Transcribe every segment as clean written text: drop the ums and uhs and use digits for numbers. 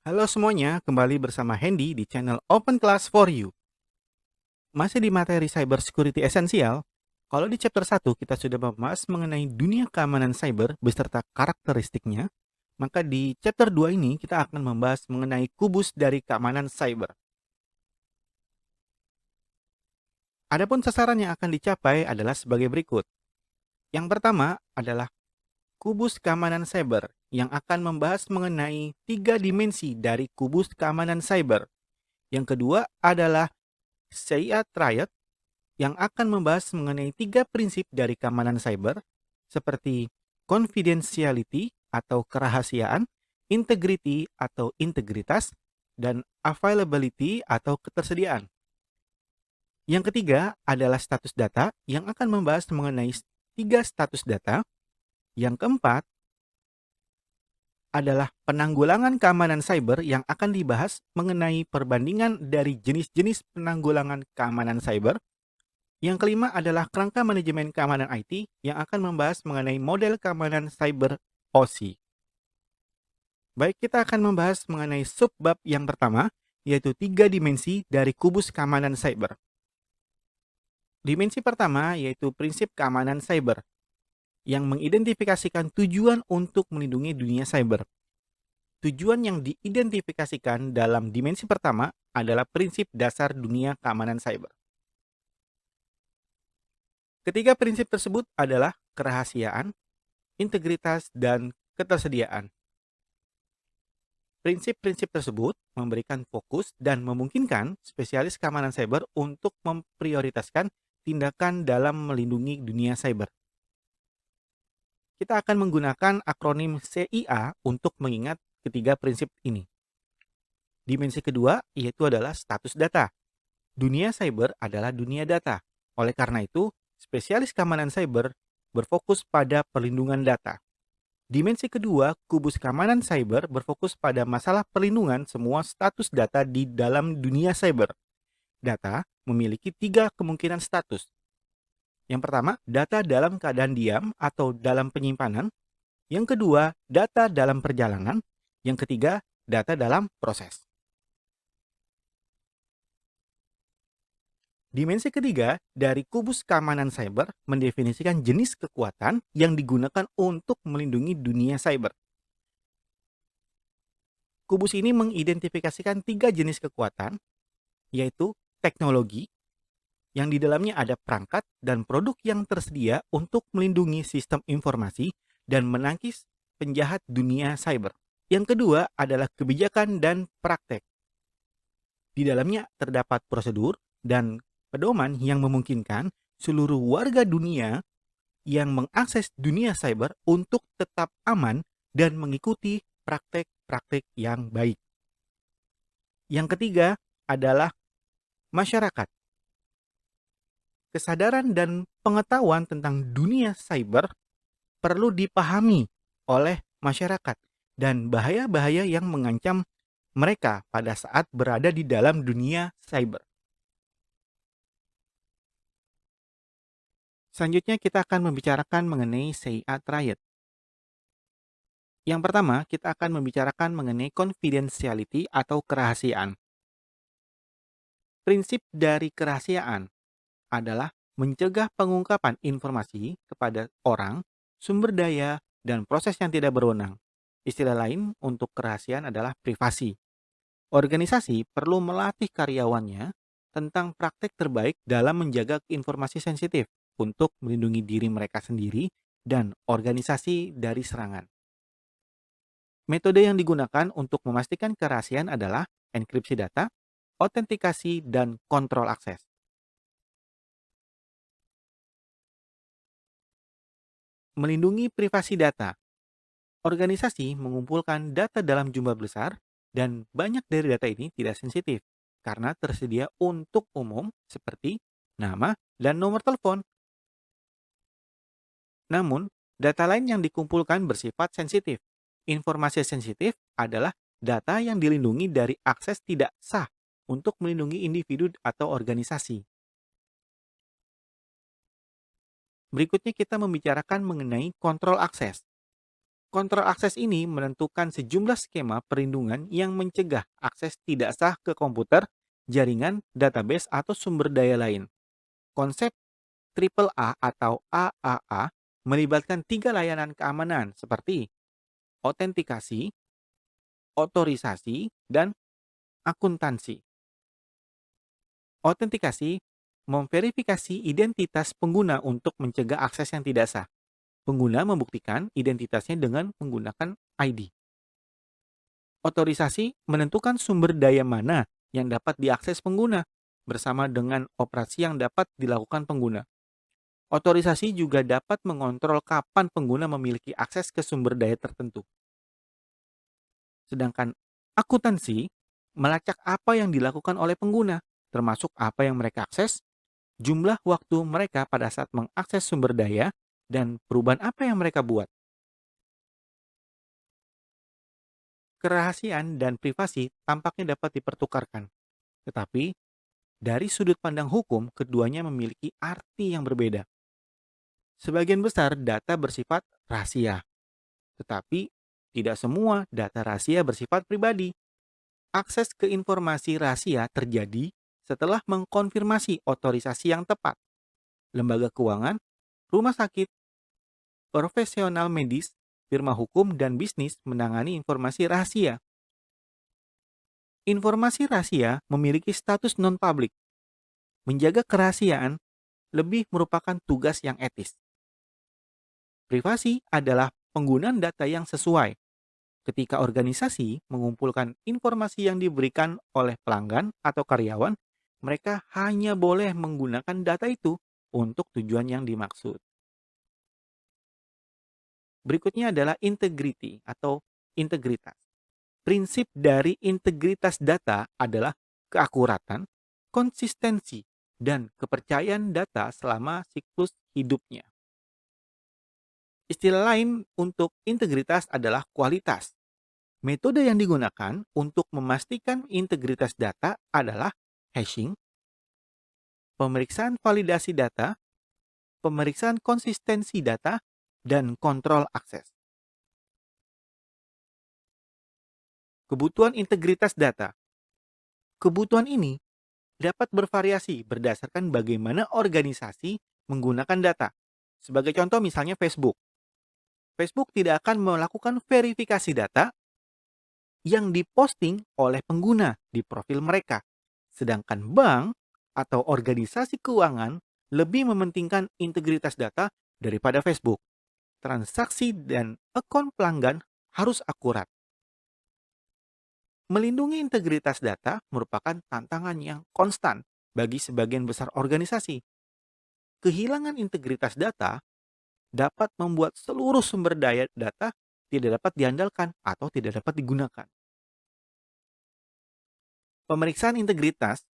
Halo semuanya, kembali bersama Hendy di channel Open Class for You. Masih di materi Cyber Security Esensial, kalau di chapter 1 kita sudah membahas mengenai dunia keamanan cyber beserta karakteristiknya, maka di chapter 2 ini kita akan membahas mengenai kubus dari keamanan cyber. Adapun sasaran yang akan dicapai adalah sebagai berikut. Yang pertama adalah kubus keamanan cyber yang akan membahas mengenai 3 dimensi dari kubus keamanan cyber. Yang kedua adalah CIA Triad yang akan membahas mengenai 3 prinsip dari keamanan cyber seperti confidentiality atau kerahasiaan, integrity atau integritas, dan availability atau ketersediaan. Yang ketiga adalah status data yang akan membahas mengenai 3 status data. Yang keempat adalah penanggulangan keamanan cyber yang akan dibahas mengenai perbandingan dari jenis-jenis penanggulangan keamanan cyber. Yang kelima adalah kerangka manajemen keamanan IT yang akan membahas mengenai model keamanan cyber OC. Baik, kita akan membahas mengenai subbab yang pertama, yaitu 3 dimensi dari kubus keamanan cyber. Dimensi pertama yaitu prinsip keamanan cyber, yang mengidentifikasikan tujuan untuk melindungi dunia cyber. Tujuan yang diidentifikasikan dalam dimensi pertama adalah prinsip dasar dunia keamanan cyber. Ketiga prinsip tersebut adalah kerahasiaan, integritas, dan ketersediaan. Prinsip-prinsip tersebut memberikan fokus dan memungkinkan spesialis keamanan cyber untuk memprioritaskan tindakan dalam melindungi dunia cyber. Kita akan menggunakan akronim CIA untuk mengingat ketiga prinsip ini. Dimensi kedua yaitu adalah status data. Dunia cyber adalah dunia data. Oleh karena itu, spesialis keamanan cyber berfokus pada perlindungan data. Dimensi kedua, kubus keamanan cyber berfokus pada masalah perlindungan semua status data di dalam dunia cyber. Data memiliki 3 kemungkinan status. Yang pertama, data dalam keadaan diam atau dalam penyimpanan. Yang kedua, data dalam perjalanan. Yang ketiga, data dalam proses. Dimensi ketiga dari kubus keamanan cyber mendefinisikan jenis kekuatan yang digunakan untuk melindungi dunia cyber. Kubus ini mengidentifikasikan 3 jenis kekuatan, yaitu teknologi, yang di dalamnya ada perangkat dan produk yang tersedia untuk melindungi sistem informasi dan menangkis penjahat dunia cyber. Yang kedua adalah kebijakan dan praktek. Di dalamnya terdapat prosedur dan pedoman yang memungkinkan seluruh warga dunia yang mengakses dunia cyber untuk tetap aman dan mengikuti praktek-praktek yang baik. Yang ketiga adalah masyarakat. Kesadaran dan pengetahuan tentang dunia cyber perlu dipahami oleh masyarakat dan bahaya-bahaya yang mengancam mereka pada saat berada di dalam dunia cyber. Selanjutnya kita akan membicarakan mengenai CIA Triad. Yang pertama, kita akan membicarakan mengenai confidentiality atau kerahasiaan. Prinsip dari kerahasiaan adalah mencegah pengungkapan informasi kepada orang, sumber daya, dan proses yang tidak berwenang. Istilah lain untuk kerahasiaan adalah privasi. Organisasi perlu melatih karyawannya tentang praktek terbaik dalam menjaga informasi sensitif untuk melindungi diri mereka sendiri dan organisasi dari serangan. Metode yang digunakan untuk memastikan kerahasiaan adalah enkripsi data, autentikasi, dan kontrol akses. Melindungi privasi data. Organisasi mengumpulkan data dalam jumlah besar dan banyak dari data ini tidak sensitif karena tersedia untuk umum seperti nama dan nomor telepon. Namun, data lain yang dikumpulkan bersifat sensitif. Informasi sensitif adalah data yang dilindungi dari akses tidak sah untuk melindungi individu atau organisasi. Berikutnya kita membicarakan mengenai kontrol akses. Kontrol akses ini menentukan sejumlah skema perlindungan yang mencegah akses tidak sah ke komputer, jaringan, database, atau sumber daya lain. Konsep Triple A atau AAA melibatkan tiga layanan keamanan seperti autentikasi, otorisasi, dan akuntansi. Autentikasi memverifikasi identitas pengguna untuk mencegah akses yang tidak sah. Pengguna membuktikan identitasnya dengan menggunakan ID. Otorisasi menentukan sumber daya mana yang dapat diakses pengguna bersama dengan operasi yang dapat dilakukan pengguna. Otorisasi juga dapat mengontrol kapan pengguna memiliki akses ke sumber daya tertentu. Sedangkan akuntansi melacak apa yang dilakukan oleh pengguna, termasuk apa yang mereka akses, jumlah waktu mereka pada saat mengakses sumber daya, dan perubahan apa yang mereka buat. Kerahasiaan dan privasi tampaknya dapat dipertukarkan, tetapi dari sudut pandang hukum, keduanya memiliki arti yang berbeda. Sebagian besar data bersifat rahasia, tetapi tidak semua data rahasia bersifat pribadi. Akses ke informasi rahasia terjadi setelah mengkonfirmasi otorisasi yang tepat. Lembaga keuangan, rumah sakit, profesional medis, firma hukum, dan bisnis menangani informasi rahasia. Informasi rahasia memiliki status non-public. Menjaga kerahasiaan lebih merupakan tugas yang etis. Privasi adalah penggunaan data yang sesuai. Ketika organisasi mengumpulkan informasi yang diberikan oleh pelanggan atau karyawan, mereka hanya boleh menggunakan data itu untuk tujuan yang dimaksud. Berikutnya adalah integrity atau integritas. Prinsip dari integritas data adalah keakuratan, konsistensi, dan kepercayaan data selama siklus hidupnya. Istilah lain untuk integritas adalah kualitas. Metode yang digunakan untuk memastikan integritas data adalah hashing, pemeriksaan validasi data, pemeriksaan konsistensi data, dan kontrol akses. Kebutuhan integritas data. Kebutuhan ini dapat bervariasi berdasarkan bagaimana organisasi menggunakan data. Sebagai contoh misalnya Facebook. Facebook tidak akan melakukan verifikasi data yang diposting oleh pengguna di profil mereka. Sedangkan bank atau organisasi keuangan lebih mementingkan integritas data daripada Facebook. Transaksi dan akun pelanggan harus akurat. Melindungi integritas data merupakan tantangan yang konstan bagi sebagian besar organisasi. Kehilangan integritas data dapat membuat seluruh sumber daya data tidak dapat diandalkan atau tidak dapat digunakan. Pemeriksaan integritas.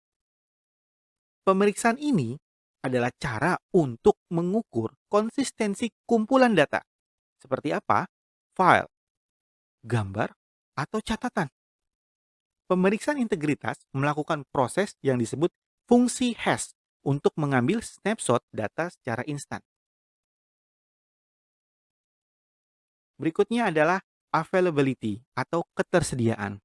Pemeriksaan ini adalah cara untuk mengukur konsistensi kumpulan data. Seperti apa? File, gambar, atau catatan. Pemeriksaan integritas melakukan proses yang disebut fungsi hash untuk mengambil snapshot data secara instan. Berikutnya adalah availability atau ketersediaan.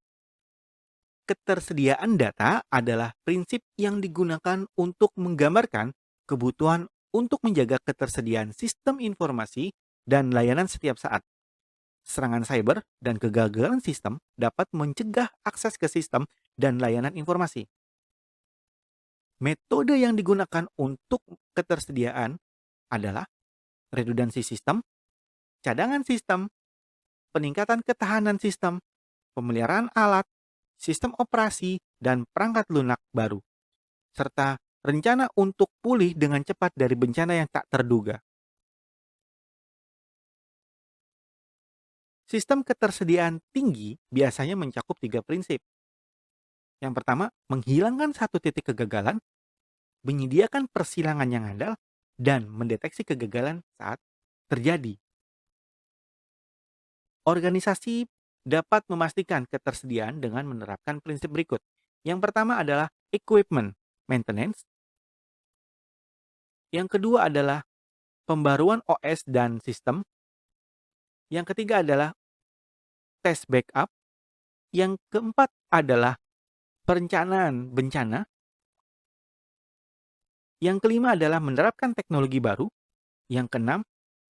Ketersediaan data adalah prinsip yang digunakan untuk menggambarkan kebutuhan untuk menjaga ketersediaan sistem informasi dan layanan setiap saat. Serangan cyber dan kegagalan sistem dapat mencegah akses ke sistem dan layanan informasi. Metode yang digunakan untuk ketersediaan adalah redundansi sistem, cadangan sistem, peningkatan ketahanan sistem, pemeliharaan alat, sistem operasi, dan perangkat lunak baru, serta rencana untuk pulih dengan cepat dari bencana yang tak terduga. Sistem ketersediaan tinggi biasanya mencakup tiga prinsip. Yang pertama, menghilangkan satu titik kegagalan, menyediakan persilangan yang handal, dan mendeteksi kegagalan saat terjadi. Organisasi dapat memastikan ketersediaan dengan menerapkan prinsip berikut. Yang pertama adalah equipment maintenance. Yang kedua adalah pembaruan OS dan sistem. Yang ketiga adalah tes backup. Yang keempat adalah perencanaan bencana. Yang kelima adalah menerapkan teknologi baru. Yang keenam,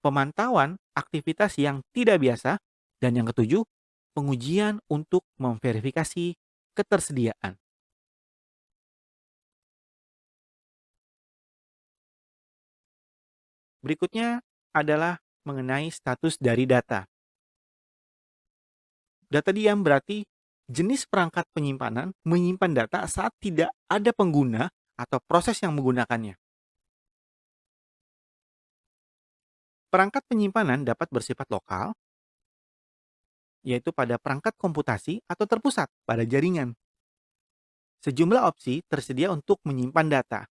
pemantauan aktivitas yang tidak biasa. Dan yang ketujuh, pengujian untuk memverifikasi ketersediaan. Berikutnya adalah mengenai status dari data. Data diam berarti jenis perangkat penyimpanan menyimpan data saat tidak ada pengguna atau proses yang menggunakannya. Perangkat penyimpanan dapat bersifat lokal, yaitu pada perangkat komputasi atau terpusat pada jaringan. Sejumlah opsi tersedia untuk menyimpan data.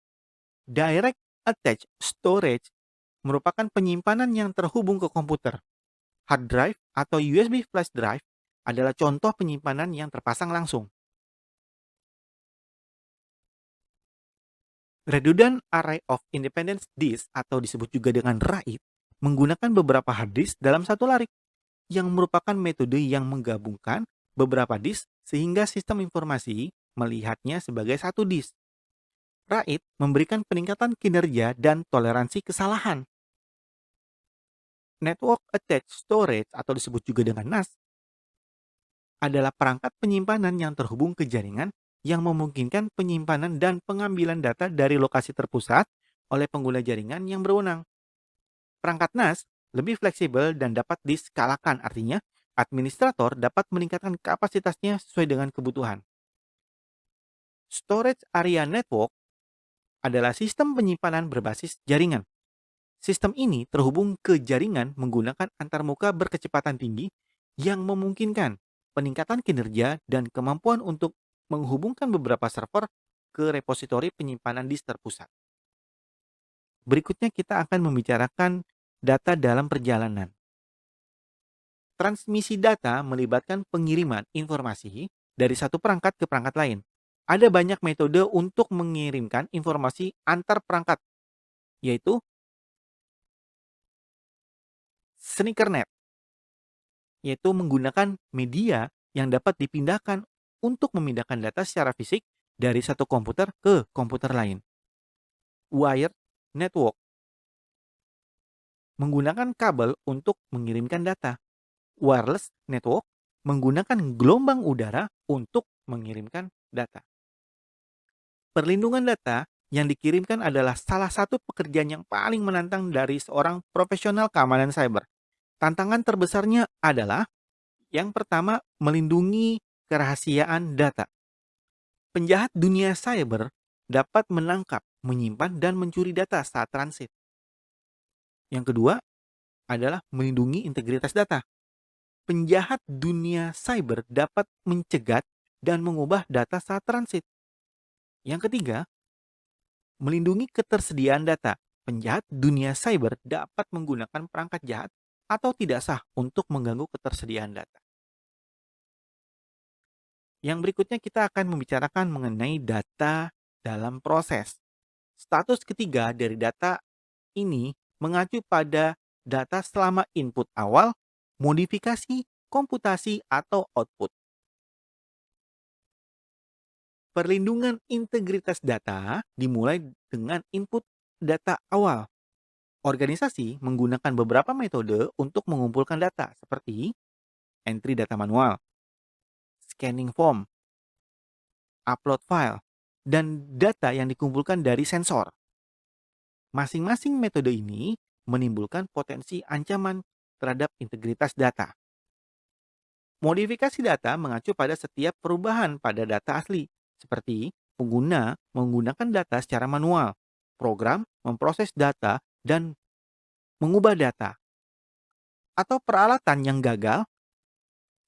Direct Attached Storage merupakan penyimpanan yang terhubung ke komputer. Hard drive atau USB flash drive adalah contoh penyimpanan yang terpasang langsung. Redundant Array of Independent Disk atau disebut juga dengan RAID menggunakan beberapa hard disk dalam satu larik yang merupakan metode yang menggabungkan beberapa disk sehingga sistem informasi melihatnya sebagai satu disk. RAID memberikan peningkatan kinerja dan toleransi kesalahan. Network Attached Storage atau disebut juga dengan NAS adalah perangkat penyimpanan yang terhubung ke jaringan yang memungkinkan penyimpanan dan pengambilan data dari lokasi terpusat oleh pengguna jaringan yang berwenang. Perangkat NAS lebih fleksibel dan dapat diskalakan, artinya administrator dapat meningkatkan kapasitasnya sesuai dengan kebutuhan. Storage Area Network adalah sistem penyimpanan berbasis jaringan. Sistem ini terhubung ke jaringan menggunakan antarmuka berkecepatan tinggi yang memungkinkan peningkatan kinerja dan kemampuan untuk menghubungkan beberapa server ke repositori penyimpanan disk terpusat. Berikutnya kita akan membicarakan data dalam perjalanan. Transmisi data melibatkan pengiriman informasi dari satu perangkat ke perangkat lain. Ada banyak metode untuk mengirimkan informasi antar perangkat, yaitu sneakernet, yaitu menggunakan media yang dapat dipindahkan untuk memindahkan data secara fisik dari satu komputer ke komputer lain. Wired network, menggunakan kabel untuk mengirimkan data. Wireless network, menggunakan gelombang udara untuk mengirimkan data. Perlindungan data yang dikirimkan adalah salah satu pekerjaan yang paling menantang dari seorang profesional keamanan cyber. Tantangan terbesarnya adalah yang pertama, melindungi kerahasiaan data. Penjahat dunia cyber dapat menangkap, menyimpan, dan mencuri data saat transit. Yang kedua adalah melindungi integritas data. Penjahat dunia cyber dapat mencegat dan mengubah data saat transit. Yang ketiga, melindungi ketersediaan data. Penjahat dunia cyber dapat menggunakan perangkat jahat atau tidak sah untuk mengganggu ketersediaan data. Yang berikutnya kita akan membicarakan mengenai data dalam proses. Status ketiga dari data ini mengacu pada data selama input awal, modifikasi, komputasi, atau output. Perlindungan integritas data dimulai dengan input data awal. Organisasi menggunakan beberapa metode untuk mengumpulkan data seperti entry data manual, scanning form, upload file, dan data yang dikumpulkan dari sensor. Masing-masing metode ini menimbulkan potensi ancaman terhadap integritas data. Modifikasi data mengacu pada setiap perubahan pada data asli, seperti pengguna menggunakan data secara manual, program memproses data dan mengubah data, atau peralatan yang gagal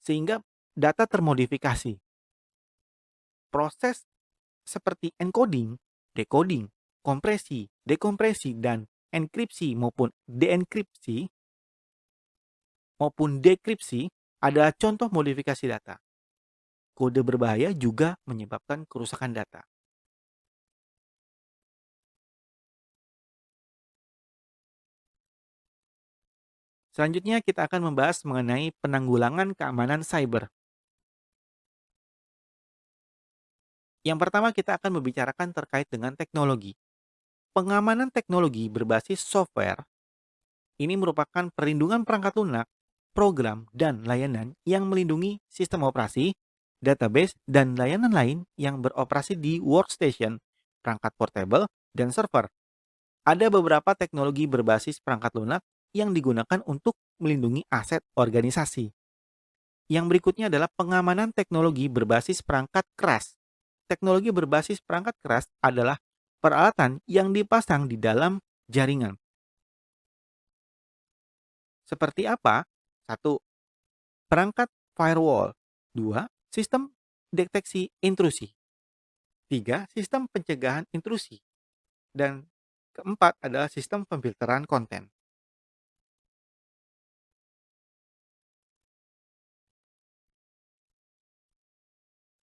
sehingga data termodifikasi. Proses seperti encoding, decoding, kompresi, dekompresi, dan enkripsi maupun dekripsi adalah contoh modifikasi data. Kode berbahaya juga menyebabkan kerusakan data. Selanjutnya kita akan membahas mengenai penanggulangan keamanan cyber. Yang pertama kita akan membicarakan terkait dengan teknologi. Pengamanan teknologi berbasis software ini merupakan perlindungan perangkat lunak, program, dan layanan yang melindungi sistem operasi, database, dan layanan lain yang beroperasi di workstation, perangkat portable, dan server. Ada beberapa teknologi berbasis perangkat lunak yang digunakan untuk melindungi aset organisasi. Yang berikutnya adalah pengamanan teknologi berbasis perangkat keras. Teknologi berbasis perangkat keras adalah peralatan yang dipasang di dalam jaringan. Seperti apa? Satu, perangkat firewall. Dua, sistem deteksi intrusi. Tiga, sistem pencegahan intrusi. Dan keempat adalah sistem pemfilteran konten.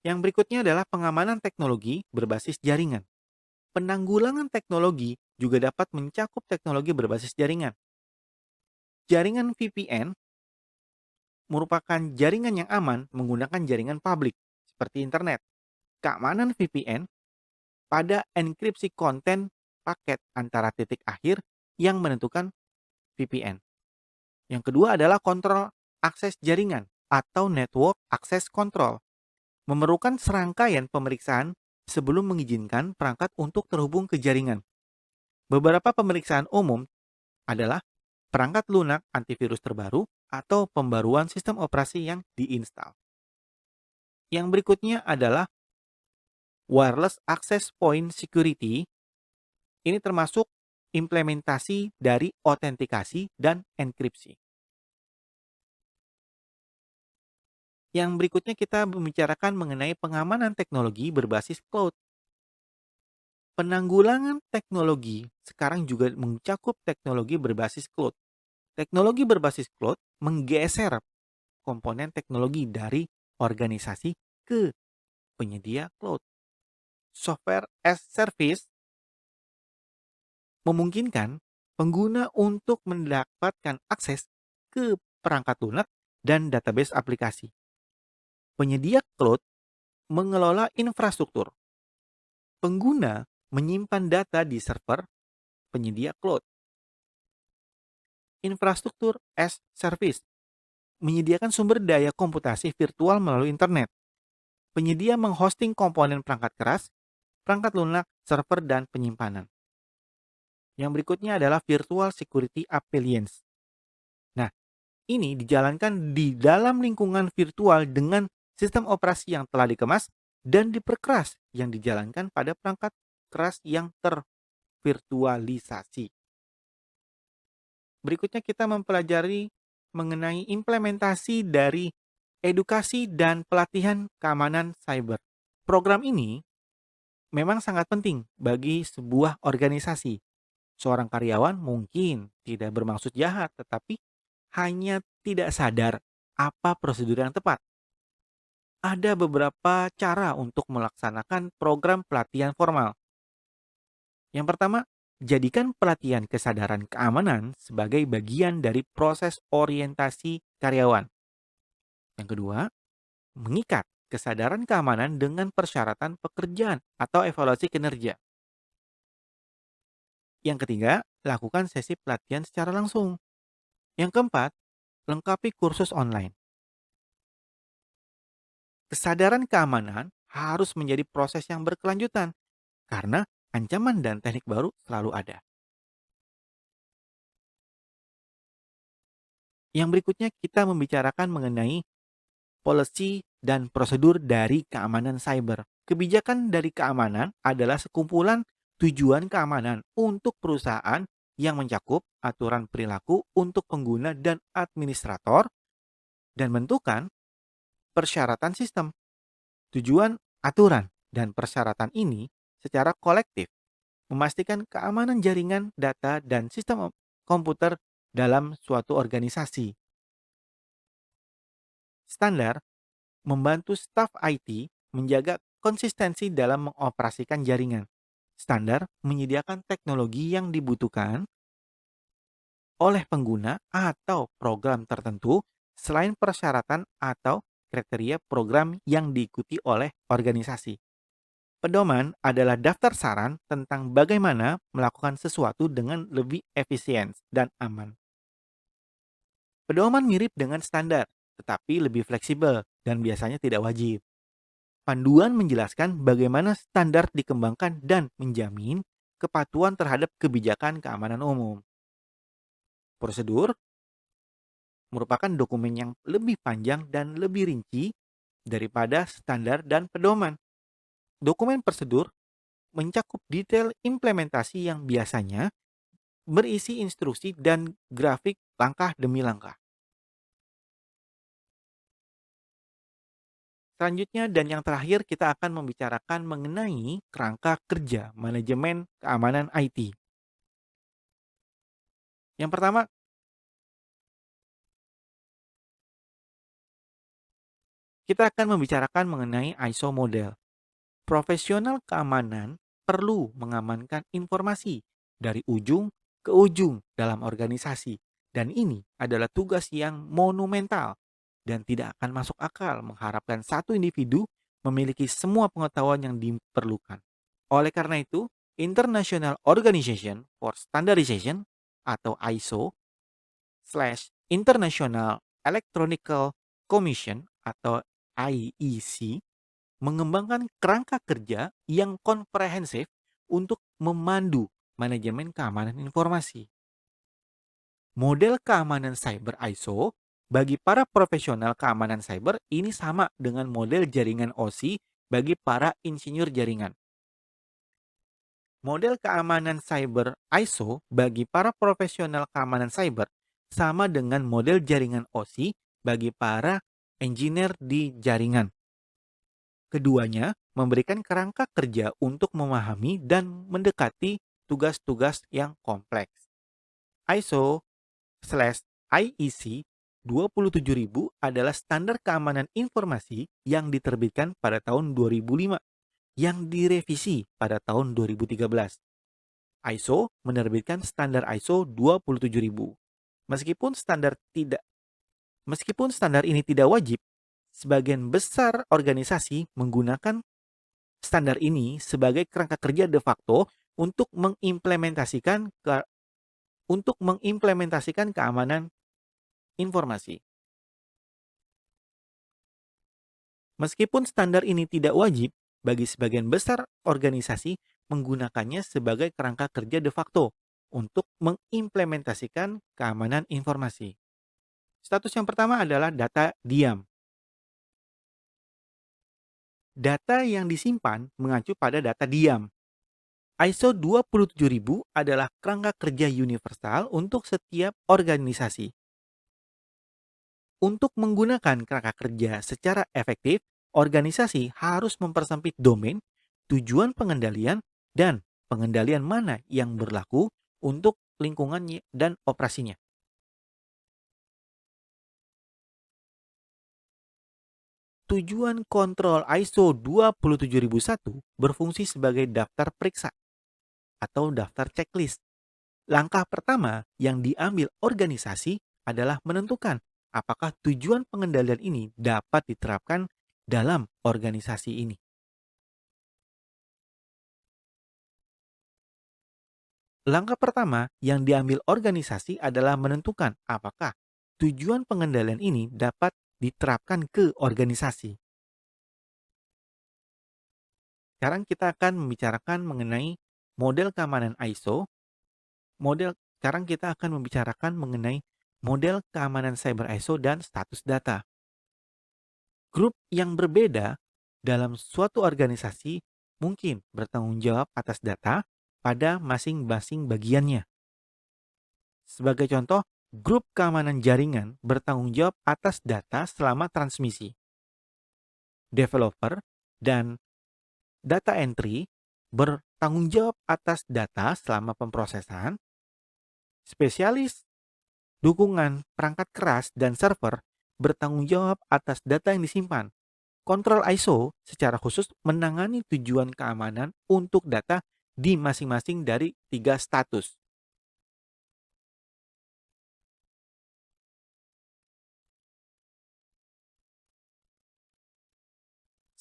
Yang berikutnya adalah pengamanan teknologi berbasis jaringan. Penanggulangan teknologi juga dapat mencakup teknologi berbasis jaringan. Jaringan VPN merupakan jaringan yang aman menggunakan jaringan publik, seperti internet. Keamanan VPN pada enkripsi konten paket antara titik akhir yang menentukan VPN. Yang kedua adalah kontrol akses jaringan atau network access control. Memerlukan serangkaian pemeriksaan sebelum mengizinkan perangkat untuk terhubung ke jaringan. Beberapa pemeriksaan umum adalah perangkat lunak antivirus terbaru atau pembaruan sistem operasi yang diinstal. Yang berikutnya adalah wireless access point security. Ini termasuk implementasi dari autentikasi dan enkripsi. Yang berikutnya kita membicarakan mengenai pengamanan teknologi berbasis cloud. Penanggulangan teknologi sekarang juga mencakup teknologi berbasis cloud. Teknologi berbasis cloud menggeser komponen teknologi dari organisasi ke penyedia cloud. Software as service memungkinkan pengguna untuk mendapatkan akses ke perangkat lunak dan database aplikasi. Penyedia cloud mengelola infrastruktur. Pengguna menyimpan data di server penyedia cloud. Infrastruktur as service menyediakan sumber daya komputasi virtual melalui internet. Penyedia menghosting komponen perangkat keras, perangkat lunak, server, dan penyimpanan. Yang berikutnya adalah virtual security appliance. Nah, ini dijalankan di dalam lingkungan virtual dengan sistem operasi yang telah dikemas dan diperkeras yang dijalankan pada perangkat keras yang tervirtualisasi. Berikutnya kita mempelajari mengenai implementasi dari edukasi dan pelatihan keamanan cyber. Program ini memang sangat penting bagi sebuah organisasi. Seorang karyawan mungkin tidak bermaksud jahat, tetapi hanya tidak sadar apa prosedur yang tepat. Ada beberapa cara untuk melaksanakan program pelatihan formal. Yang pertama, jadikan pelatihan kesadaran keamanan sebagai bagian dari proses orientasi karyawan. Yang kedua, mengikat kesadaran keamanan dengan persyaratan pekerjaan atau evaluasi kinerja. Yang ketiga, lakukan sesi pelatihan secara langsung. Yang keempat, lengkapi kursus online. Kesadaran keamanan harus menjadi proses yang berkelanjutan karena ancaman dan teknik baru selalu ada. Yang berikutnya kita membicarakan mengenai policy dan prosedur dari keamanan cyber. Kebijakan dari keamanan adalah sekumpulan tujuan keamanan untuk perusahaan yang mencakup aturan perilaku untuk pengguna dan administrator dan bentukan persyaratan sistem. Tujuan aturan dan persyaratan ini secara kolektif memastikan keamanan jaringan, data, dan sistem komputer dalam suatu organisasi. Standar membantu staf IT menjaga konsistensi dalam mengoperasikan jaringan. Standar menyediakan teknologi yang dibutuhkan oleh pengguna atau program tertentu selain persyaratan atau kriteria program yang diikuti oleh organisasi. Pedoman adalah daftar saran tentang bagaimana melakukan sesuatu dengan lebih efisien dan aman. Pedoman mirip dengan standar, tetapi lebih fleksibel dan biasanya tidak wajib. Panduan menjelaskan bagaimana standar dikembangkan dan menjamin kepatuhan terhadap kebijakan keamanan umum. Prosedur merupakan dokumen yang lebih panjang dan lebih rinci daripada standar dan pedoman. Dokumen prosedur mencakup detail implementasi yang biasanya berisi instruksi dan grafik langkah demi langkah. Selanjutnya dan yang terakhir kita akan membicarakan mengenai kerangka kerja manajemen keamanan IT. Yang pertama, kita akan membicarakan mengenai ISO model. Profesional keamanan perlu mengamankan informasi dari ujung ke ujung dalam organisasi. Dan ini adalah tugas yang monumental dan tidak akan masuk akal mengharapkan satu individu memiliki semua pengetahuan yang diperlukan. Oleh karena itu, International Organization for Standardization atau ISO slash International Electronical Commission atau IEC mengembangkan kerangka kerja yang komprehensif untuk memandu manajemen keamanan informasi. Model keamanan cyber ISO bagi para profesional keamanan cyber ini sama dengan model jaringan OSI bagi para insinyur jaringan. Model keamanan cyber ISO bagi para profesional keamanan cyber sama dengan model jaringan OSI bagi para engineer di jaringan. Keduanya memberikan kerangka kerja untuk memahami dan mendekati tugas-tugas yang kompleks. ISO slash IEC 27000 adalah standar keamanan informasi yang diterbitkan pada tahun 2005 yang direvisi pada tahun 2013. ISO menerbitkan standar ISO 27000. Meskipun standar tidak Meskipun standar ini tidak wajib, sebagian besar organisasi menggunakan standar ini sebagai kerangka kerja de facto untuk mengimplementasikan keamanan informasi. Meskipun standar ini tidak wajib, bagi sebagian besar organisasi menggunakannya sebagai kerangka kerja de facto untuk mengimplementasikan keamanan informasi. Status yang pertama adalah data diam. Data yang disimpan mengacu pada data diam. ISO 27000 adalah kerangka kerja universal untuk setiap organisasi. Untuk menggunakan kerangka kerja secara efektif, organisasi harus mempersempit domain, tujuan pengendalian, dan pengendalian mana yang berlaku untuk lingkungannya dan operasinya. Tujuan kontrol ISO 27001 berfungsi sebagai daftar periksa atau daftar checklist. Langkah pertama yang diambil organisasi adalah menentukan apakah tujuan pengendalian ini dapat diterapkan dalam organisasi ini. Langkah pertama yang diambil organisasi adalah menentukan apakah tujuan pengendalian ini dapat diterapkan ke organisasi. Sekarang kita akan membicarakan mengenai model keamanan ISO. Sekarang kita akan membicarakan mengenai model keamanan cyber ISO dan status data. Grup yang berbeda dalam suatu organisasi mungkin bertanggung jawab atas data pada masing-masing bagiannya. Sebagai contoh, grup keamanan jaringan bertanggung jawab atas data selama transmisi. Developer dan data entry bertanggung jawab atas data selama pemrosesan. Spesialis dukungan perangkat keras dan server bertanggung jawab atas data yang disimpan. Kontrol ISO secara khusus menangani tujuan keamanan untuk data di masing-masing dari 3 status.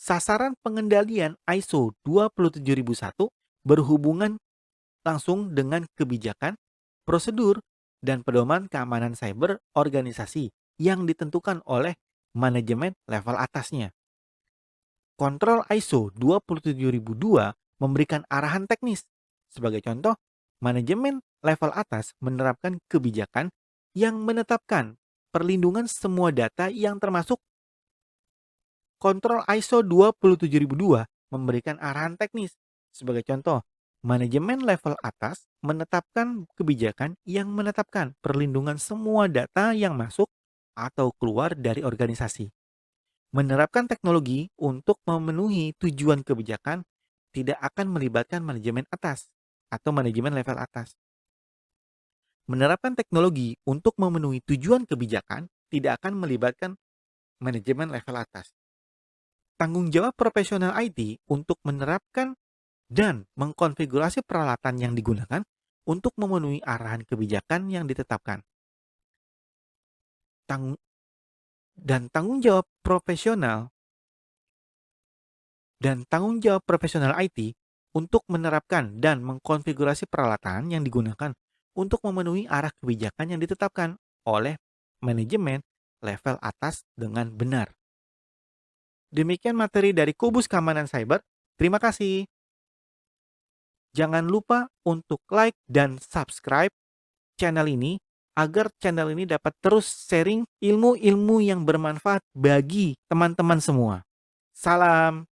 Sasaran pengendalian ISO 27001 berhubungan langsung dengan kebijakan, prosedur, dan pedoman keamanan cyber organisasi yang ditentukan oleh manajemen level atasnya. Kontrol ISO 27002 memberikan arahan teknis. Sebagai contoh, manajemen level atas menerapkan kebijakan yang menetapkan perlindungan semua data yang termasuk. Kontrol ISO 27002 memberikan arahan teknis. Sebagai contoh, manajemen level atas menetapkan kebijakan yang menetapkan perlindungan semua data yang masuk atau keluar dari organisasi. Menerapkan teknologi untuk memenuhi tujuan kebijakan tidak akan melibatkan manajemen atas atau manajemen level atas. Menerapkan teknologi untuk memenuhi tujuan kebijakan tidak akan melibatkan manajemen level atas. Tanggung jawab profesional IT untuk menerapkan dan mengkonfigurasi peralatan yang digunakan untuk memenuhi arahan kebijakan yang ditetapkan. Tanggung jawab profesional IT untuk menerapkan dan mengkonfigurasi peralatan yang digunakan untuk memenuhi arah kebijakan yang ditetapkan oleh manajemen level atas dengan benar. Demikian materi dari Kubus Keamanan Cyber. Terima kasih. Jangan lupa untuk like dan subscribe channel ini agar channel ini dapat terus sharing ilmu-ilmu yang bermanfaat bagi teman-teman semua. Salam.